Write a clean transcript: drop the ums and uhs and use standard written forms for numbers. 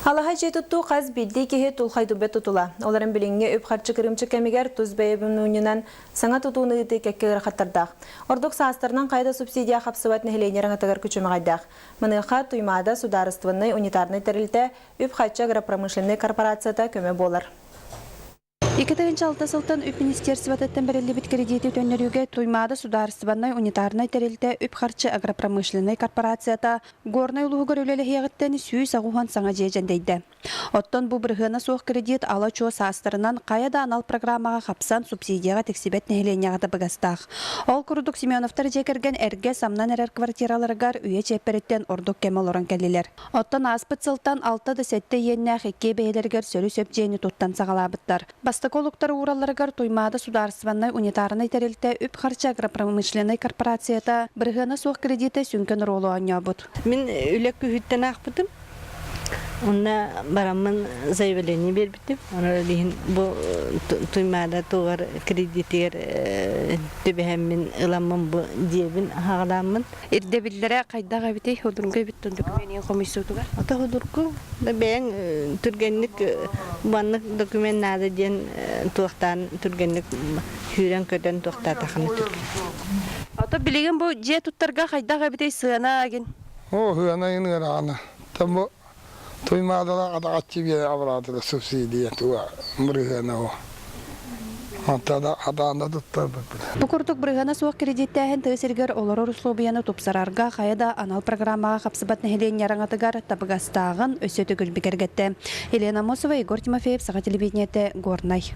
Алаһа туттуу каз биирдии киһи тулхадыйбат тутула. Оларын билиңҥи үп-харчы кырыымчык кэмигэр бэйэ мунньунан саҥа тутууну ыытыы кэккэ ыарахаттардаах. Ордук саастарынан хайа субсидияҕа хапсыбат нэһилиэнньэ араҥатыгар күчүмэҕэйдээх. Маныаха Туймаада судаарыстыбаннай унитарнай тэрилтэ үп-харчы агропромышленный корпорацията көмө болар. 2006 сылтан үп министерствотаттан берилибит кредити төннөрүүгө Туймаада судаарыстыбаннай унитарнай тэрилтэ үп-харчы агропромышленный корпорацията горной улугугар үлелехиягыттан сүүс агухан саҥа жээжендейди. Оттон бу бырыһына суох кредит ала чоо саастарынан каяда анал программага хапсан субсидияга тексибет нэһилиэнньэҕэ багастаах. Ол курдук Семеновтар жекерген эрге самнан эрер квартираларыгар үйе чеппереттен Ордук кемел орон келилер. Оттон аспыт сылтан 6-7 йеннээх икки бэйэлэргэр сөлү сөп туттан сагалаабыттар. Бастаколуктар уралларыгар Туймаада судаарыстыбаннай унитарнай тэрилтэ үп-харчы агропромышленный корпорацията бырыһына суох кредиты сүнкөн ролу аньябыт. Мен үлек күһүттен акпытым. Онна барамын заявление бербитим. Она лихин бу Туймаада тугар кредитер төбөһәммин ыламмын бу диебин хагаламмын. Ирде биллере кайдага битей ходурга биттен документин комиссиятуга. Ата ходурку да бен түргенник баннык документ нада ден туактан түргенник хүрен көдөн туактата ханы түрген. Ата билеген бу же туттарга кайдага битей сыана аген. О, хыана ин гана. Тамбо Туймаада атачы бие абрады субсидия туа мырыгана. Атада атанда туттар. Бу курдук бырыгана суох кредиттәһен тәсиргәр олар условияны тупсарарга хайада анал программага хапсыбат нэһилиэнньэ араҥатыгар табыгастаагын өссөтүгүл бигергетте. Елена Мосова, Егор Тимофеев, Саға телевидениете, Горнай.